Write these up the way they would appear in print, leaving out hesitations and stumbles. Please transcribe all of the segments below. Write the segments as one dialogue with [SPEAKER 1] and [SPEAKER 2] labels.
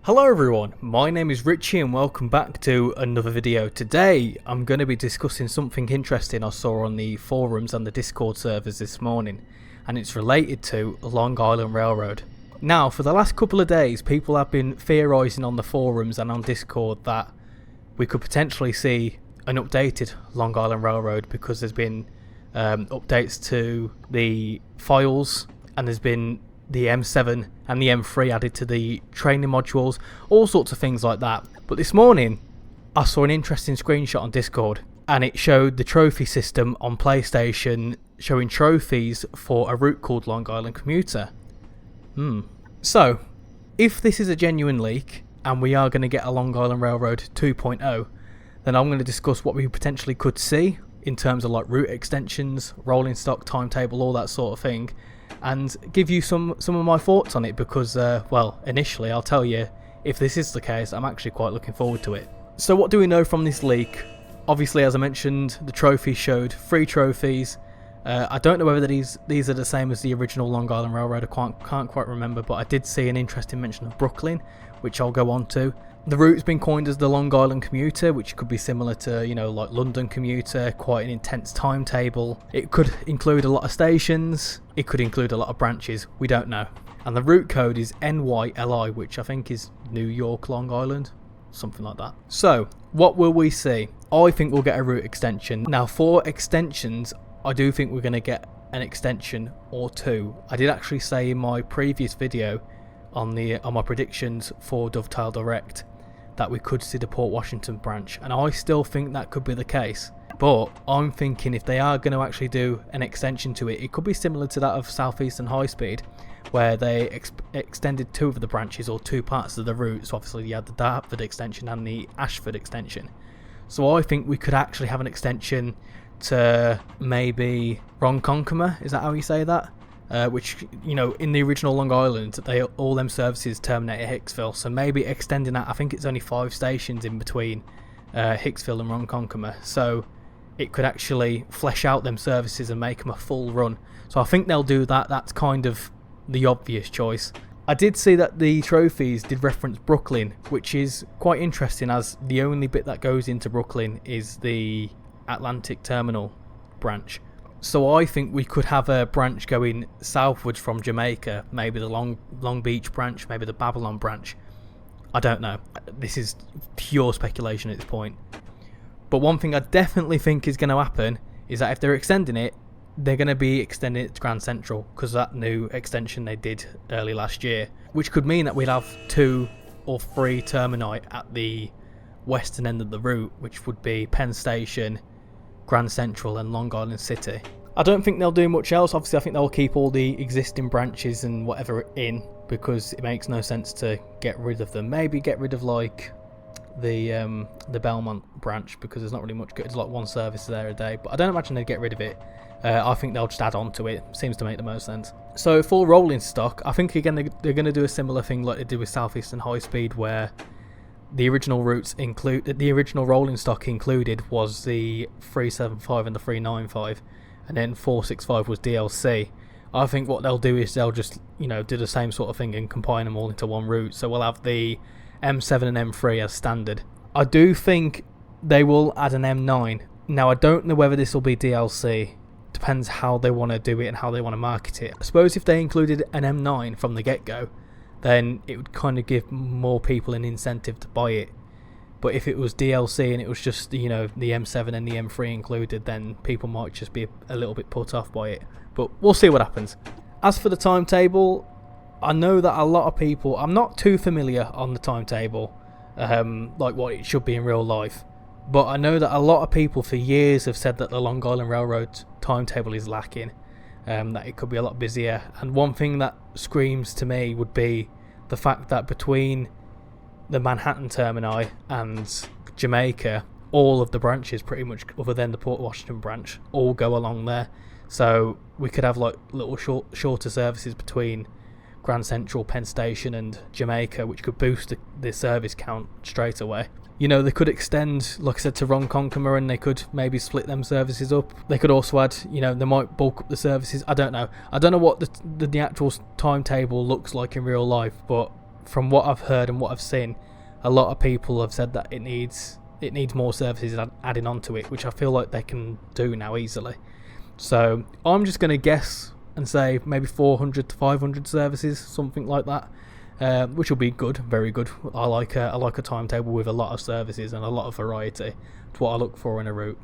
[SPEAKER 1] Hello everyone, my name is Richie and welcome back to another video. Today I'm going to be discussing something interesting I saw on the forums and the Discord servers this morning, and it's related to Long Island Railroad. Now, for the last couple of days people have been theorising on the forums and on Discord that we could potentially see an updated Long Island Railroad because there's been updates to the files and there's been the M7 and the M3 added to the training modules, all sorts of things like that. But this morning I saw an interesting screenshot on Discord and it showed the trophy system on PlayStation showing trophies for a route called Long Island Commuter. So if this is a genuine leak and we are going to get a Long Island Railroad 2.0, then I'm going to discuss what we potentially could see in terms of like route extensions, rolling stock, timetable, all that sort of thing, and give you some of my thoughts on it because, well, initially I'll tell you, if this is the case, I'm actually quite looking forward to it. So what do we know from this leak? Obviously, as I mentioned, the trophy showed 3 trophies. I don't know whether these are the same as the original Long Island Railroad, I can't quite remember, but I did see an interesting mention of Brooklyn, which I'll go on to. The route's been coined as the Long Island Commuter, which could be similar to, you know, like London Commuter, quite an intense timetable. It could include a lot of stations, it could include a lot of branches, we don't know. And the route code is NYLI, which I think is New York, Long Island, something like that. So, what will we see? I think we'll get a route extension. Now, for extensions, I do think we're going to get an extension or 2. I did actually say in my previous video on my predictions for Dovetail Direct that we could see the Port Washington branch, and I still think that could be the case. But I'm thinking if they are going to actually do an extension to it, it could be similar to that of Southeastern High Speed, where they extended 2 of the branches or 2 parts of the route. So obviously you had the Dartford extension and the Ashford extension. So I think we could actually have an extension to maybe Ronkonkoma, is that how you say that? Which, you know, in the original Long Island, all them services terminate at Hicksville, so maybe extending that. I think it's only 5 stations in between Hicksville and Ronkonkoma, so it could actually flesh out them services and make them a full run. So I think they'll do that. That's kind of the obvious choice. I did see that the trophies did reference Brooklyn, which is quite interesting, as the only bit that goes into Brooklyn is the Atlantic Terminal branch. So I think we could have a branch going southwards from Jamaica, maybe the Long Beach branch, maybe the Babylon branch. I don't know. This is pure speculation at this point. But one thing I definitely think is going to happen is that if they're extending it, they're going to be extending it to Grand Central, because that new extension they did early last year, which could mean that we'd have 2 or 3 termini at the western end of the route, which would be Penn Station, Grand Central and Long Island City. I don't think they'll do much else. Obviously I think they'll keep all the existing branches and whatever in, because it makes no sense to get rid of them. Maybe get rid of like the Belmont branch, because there's not really much good. There's like 1 service there a day, but I don't imagine they'd get rid of it. I think they'll just add on to it. Seems to make the most sense. So for rolling stock, I think again they're going to do a similar thing like they did with Southeastern High Speed, where the original routes the original rolling stock included was the 375 and the 395, and then 465 was DLC. I think what they'll do is they'll just, you know, do the same sort of thing and combine them all into one route. So we'll have the M7 and M3 as standard. I do think they will add an M9. Now I don't know whether this will be DLC. Depends how they want to do it and how they want to market it. I suppose if they included an M9 from the get-go, then it would kind of give more people an incentive to buy it. But if it was DLC and it was just, you know, the M7 and the M3 included, then people might just be a little bit put off by it. But we'll see what happens. As for the timetable, I know that a lot of people, I'm not too familiar on the timetable, like what it should be in real life, but I know that a lot of people for years have said that the Long Island Railroad timetable is lacking. That it could be a lot busier, and one thing that screams to me would be the fact that between the Manhattan termini and Jamaica, all of the branches pretty much, other than the Port Washington branch, all go along there. So we could have like little shorter services between Grand Central, Penn Station and Jamaica, which could boost the service count straight away. You know, they could extend, like I said, to Ronkonkoma, and they could maybe split them services up. They could also add, you know, they might bulk up the services. I don't know. I don't know what the actual timetable looks like in real life, but from what I've heard and what I've seen, a lot of people have said that it needs more services adding onto it, which I feel like they can do now easily. So I'm just going to guess and say maybe 400 to 500 services, something like that, which will be good, very good. I like a timetable with a lot of services and a lot of variety. It's what I look for in a route.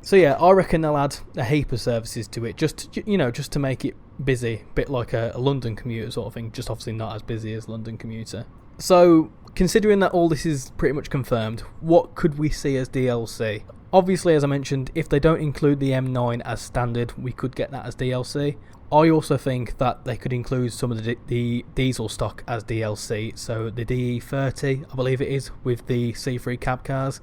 [SPEAKER 1] So yeah, I reckon they'll add a heap of services to it, just to make it busy, a bit like a London commuter sort of thing, just obviously not as busy as London commuter. So considering that all this is pretty much confirmed, what could we see as DLC? Obviously, as I mentioned, if they don't include the M9 as standard, we could get that as DLC. I also think that they could include some of the diesel stock as DLC, so the DE30, I believe it is, with the C3 cab cars.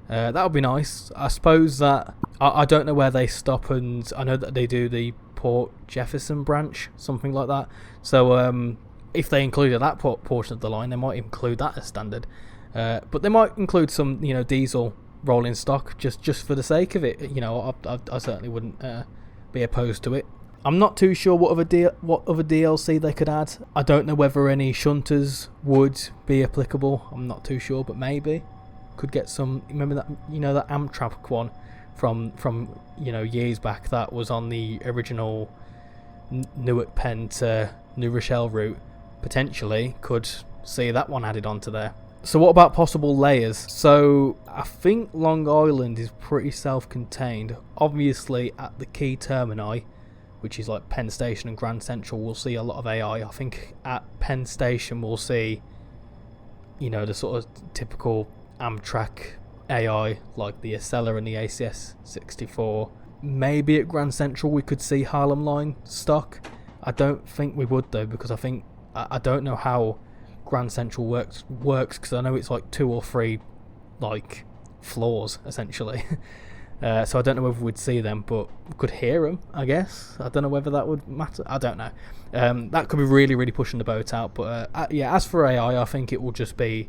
[SPEAKER 1] That would be nice. I suppose that I don't know where they stop, and I know that they do the Port Jefferson branch, something like that. So if they included that portion of the line, they might include that as standard. But they might include some, diesel rolling stock just for the sake of it. I certainly wouldn't be opposed to it. I'm not too sure what other DLC they could add. I don't know whether any shunters would be applicable. I'm not too sure, but maybe could get some. Remember that that Amtrak one from years back that was on the original Newark Penn to New Rochelle route. Potentially could see that one added onto there. So what about possible layers? So I think Long Island is pretty self-contained. Obviously at the key termini, which is like Penn Station and Grand Central, we'll see a lot of AI. I think at Penn Station we'll see the sort of typical Amtrak AI like the Acela and the ACS 64. Maybe at Grand Central we could see Harlem Line stock. I don't think we would though, because I don't know how Grand Central works because I know it's like 2 or 3 like floors essentially. So I don't know whether we'd see them, but we could hear them, I guess. I don't know whether that would matter. I don't know. That could be really, really pushing the boat out. But yeah, as for AI, I think it will just be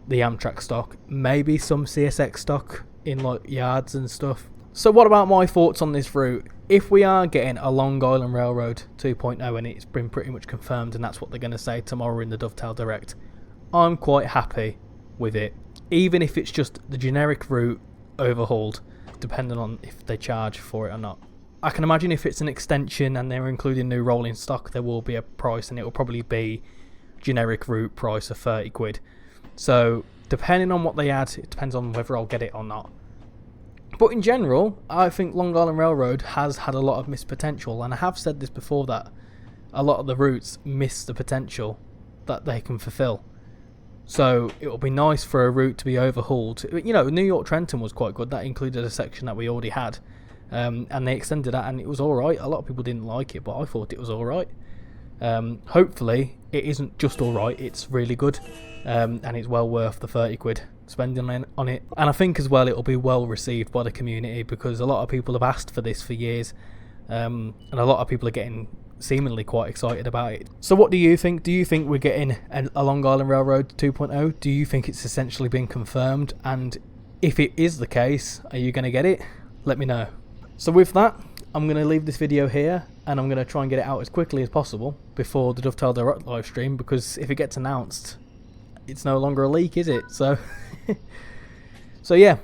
[SPEAKER 1] the Amtrak stock. Maybe some CSX stock in like yards and stuff. So what about my thoughts on this route? If we are getting a Long Island Railroad 2.0 and it's been pretty much confirmed and that's what they're going to say tomorrow in the Dovetail Direct, I'm quite happy with it. Even if it's just the generic route overhauled, depending on if they charge for it or not. I can imagine if it's an extension and they're including new rolling stock, there will be a price and it will probably be generic route price of 30 quid. So depending on what they add, it depends on whether I'll get it or not. But in general, I think Long Island Railroad has had a lot of missed potential, and I have said this before that a lot of the routes miss the potential that they can fulfill. So it will be nice for a route to be overhauled. New York Trenton was quite good. That included a section that we already had, and they extended that, and it was alright. A lot of people didn't like it, but I thought it was alright. Hopefully it isn't just alright, it's really good, and it's well worth the 30 quid spending on it. And I think as well it'll be well received by the community, because a lot of people have asked for this for years, and a lot of people are getting seemingly quite excited about it. So what do you think? Do you think we're getting a Long Island Railroad 2.0? Do you think it's essentially been confirmed? And if it is the case, are you going to get it? Let me know. So with that, I'm going to leave this video here, and I'm going to try and get it out as quickly as possible before the Dovetail Direct live stream, because if it gets announced, it's no longer a leak, is it? So so yeah,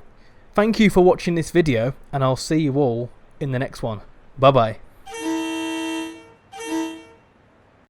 [SPEAKER 1] thank you for watching this video, and I'll see you all in the next one. Bye bye.